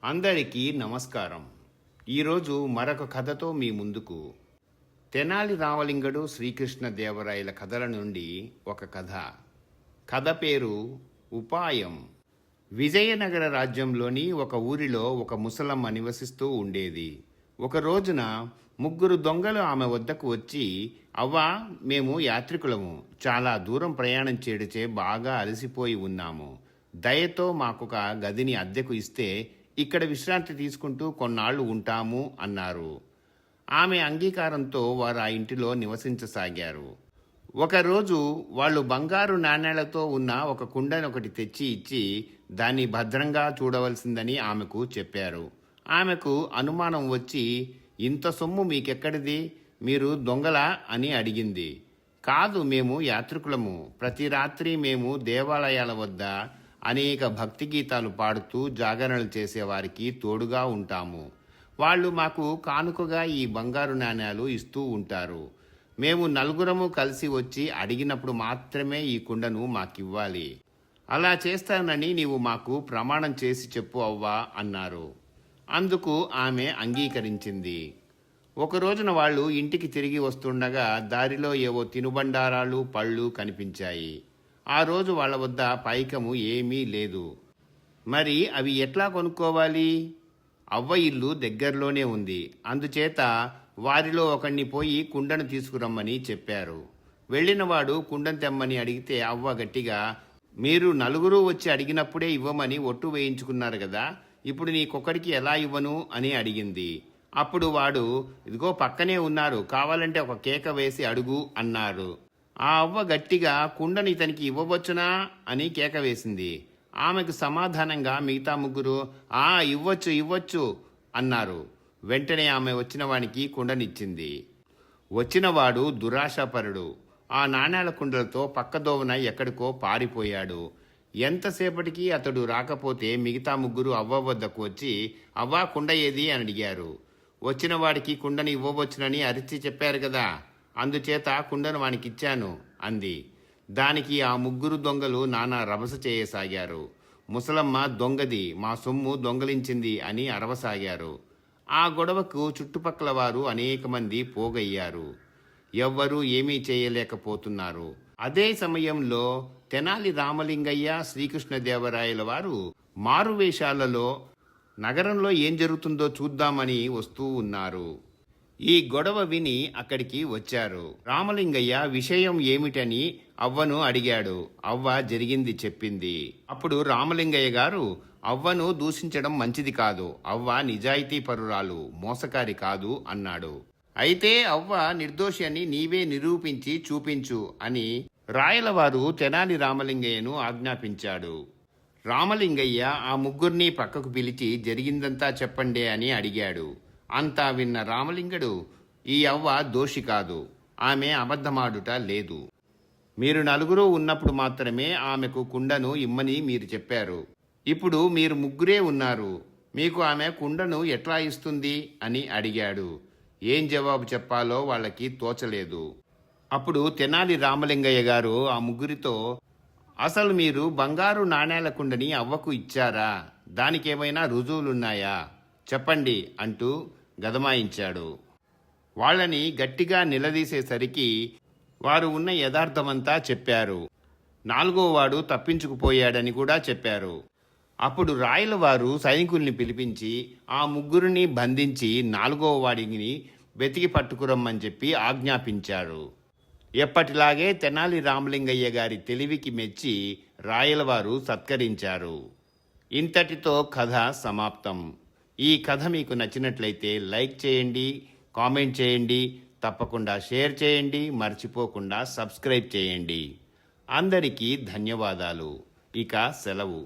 అందరికీ నమస్కారం. ఈరోజు మరొక కథతో మీ ముందుకు. తెనాలి రామలింగడు శ్రీకృష్ణదేవరాయల కథల నుండి ఒక కథ. కథ పేరు ఉపాయం. విజయనగర రాజ్యంలోని ఒక ఊరిలో ఒక ముసలమ్మ నివసిస్తూ ఉండేది. ఒక రోజున ముగ్గురు దొంగలు ఆమె వద్దకు వచ్చి, అవ్వా, మేము యాత్రికులము, చాలా దూరం ప్రయాణం చేయడచే బాగా అలసిపోయి ఉన్నాము. దయతో మాకొక గదిని అద్దెకు ఇస్తే ఇక్కడ విశ్రాంతి తీసుకుంటూ కొన్నాళ్లు ఉంటాము అన్నారు. ఆమె అంగీకారంతో వారు ఆ ఇంటిలో నివసించసాగారు. ఒకరోజు వాళ్ళు బంగారు నాణేలతో ఉన్న ఒక కుండనొకటి తెచ్చి ఇచ్చి దాన్ని భద్రంగా చూడవలసిందని ఆమెకు చెప్పారు. ఆమెకు అనుమానం వచ్చి, ఇంత సొమ్ము మీకెక్కడిది, మీరు దొంగలా అని అడిగింది. కాదు, మేము యాత్రికులము, ప్రతి రాత్రి మేము దేవాలయాల వద్ద అనేక భక్తి గీతాలు పాడుతూ జాగరణలు చేసేవారికి తోడుగా ఉంటాము. వాళ్ళు మాకు కానుకగా ఈ బంగారు నాణేలు ఇస్తూ ఉంటారు. మేము నలుగురము కలిసి వచ్చి అడిగినప్పుడు మాత్రమే ఈ కుండను మాకివ్వాలి. అలా చేస్తానని నీవు మాకు ప్రమాణం చేసి చెప్పు అవ్వా అన్నారు. అందుకు ఆమె అంగీకరించింది. ఒక రోజున వాళ్ళు ఇంటికి తిరిగి వస్తుండగా దారిలో ఏవో తినుబండారాలు పళ్ళు కనిపించాయి. ఆ రోజు వాళ్ళ వద్ద పైకము ఏమీ లేదు. మరి అవి ఎట్లా కొనుక్కోవాలి? అవ్వ ఇల్లు దగ్గరలోనే ఉంది. అందుచేత వారిలో ఒకణ్ణి పోయి కుండను తీసుకురమ్మని చెప్పారు. వెళ్ళినవాడు కుండను తెమ్మని అడిగితే అవ్వ గట్టిగా, మీరు నలుగురు వచ్చి అడిగినప్పుడే ఇవ్వమని ఒట్టు వేయించుకున్నారు కదా, ఇప్పుడు నీకొక్కడికి ఎలా ఇవ్వను అని అడిగింది. అప్పుడు వాడు, ఇదిగో పక్కనే ఉన్నారు, కావాలంటే ఒక కేక వేసి అడుగు అన్నారు. ఆ అవ్వ గట్టిగా, కుండని ఇతనికి ఇవ్వవచ్చునా అని కేక వేసింది. ఆమెకు సమాధానంగా మిగతా ముగ్గురు, ఇవ్వచ్చు ఇవ్వచ్చు అన్నారు. వెంటనే ఆమె వచ్చిన వానికి కుండనిచ్చింది. వచ్చినవాడు దురాశాపరుడు. ఆ నాణేల కుండలతో పక్కదోవన ఎక్కడికో పారిపోయాడు. ఎంతసేపటికి అతడు రాకపోతే మిగతా ముగ్గురు అవ్వ వద్దకు వచ్చి, అవ్వా, కుండ ఏది అని అడిగారు. వచ్చిన వాడికి కుండని ఇవ్వవచ్చునని అరిచి చెప్పారు కదా, అందుచేత కుండను వానికిచ్చాను అంది. దానికి ఆ ముగ్గురు దొంగలు నానా రభస చేయసాగారు. ముసలమ్మ దొంగది, మా సొమ్ము దొంగలించింది అని అరవసాగారు. ఆ గొడవకు చుట్టుపక్కల వారు అనేక మంది పోగయ్యారు. ఎవ్వరూ ఏమీ చేయలేకపోతున్నారు. అదే సమయంలో తెనాలి రామలింగయ్య శ్రీకృష్ణదేవరాయల వారు మారువేషాలలో నగరంలో ఏం జరుగుతుందో చూద్దామని వస్తూ ఉన్నారు. ఈ గొడవ విని అక్కడికి వచ్చారు. రామలింగయ్య విషయం ఏమిటని అవ్వను అడిగాడు. అవ్వ జరిగింది చెప్పింది. అప్పుడు రామలింగయ్య గారు, అవ్వను దూషించడం మంచిది కాదు, అవ్వ నిజాయితీ పరురాలు, మోసకారి కాదు అన్నాడు. అయితే అవ్వ నిర్దోషి అని నీవే నిరూపించి చూపించు అని రాయలవారు తెనాలి రామలింగయ్యను ఆజ్ఞాపించాడు. రామలింగయ్య ఆ ముగ్గురిని పక్కకు పిలిచి జరిగిందంతా చెప్పండే అని అడిగాడు. అంతా విన్న రామలింగడు, ఈ అవ్వ దోషి కాదు, ఆమె అబద్ధమాడుట లేదు. మీరు నలుగురు ఉన్నప్పుడు మాత్రమే ఆమెకు కుండను ఇమ్మని మీరు చెప్పారు. ఇప్పుడు మీరు ముగ్గురే ఉన్నారు, మీకు ఆమె కుండను ఎట్లా ఇస్తుంది అని అడిగాడు. ఏం జవాబు చెప్పాలో వాళ్ళకి తోచలేదు. అప్పుడు తెనాలి రామలింగయ్య గారు ఆ ముగ్గురితో, అసలు మీరు బంగారు నాణేల కుండని అవ్వకు ఇచ్చారా? దానికేమైనా రుజువులున్నాయా? చెప్పండి అంటూ గదమాయించాడు. వాళ్ళని గట్టిగా నిలదీసేసరికి వారు ఉన్న యథార్థమంతా చెప్పారు. నాలుగోవాడు తప్పించుకుపోయాడని కూడా చెప్పారు. అప్పుడు రాయలవారు సైనికుల్ని పిలిపించి ఆ ముగ్గురిని బంధించి నాలుగోవాడిని వెతికి పట్టుకురమ్మని చెప్పి ఆజ్ఞాపించారు. ఎప్పటిలాగే తెనాలి రామలింగయ్య గారి తెలివికి మెచ్చి రాయలవారు సత్కరించారు. ఇంతటితో కథ సమాప్తం. ఈ కథ మీకు నచ్చినట్లయితే లైక్ చేయండి, కామెంట్ చేయండి, తప్పకుండా షేర్ చేయండి, మర్చిపోకుండా సబ్స్క్రైబ్ చేయండి. అందరికీ ధన్యవాదాలు. ఇక సెలవు.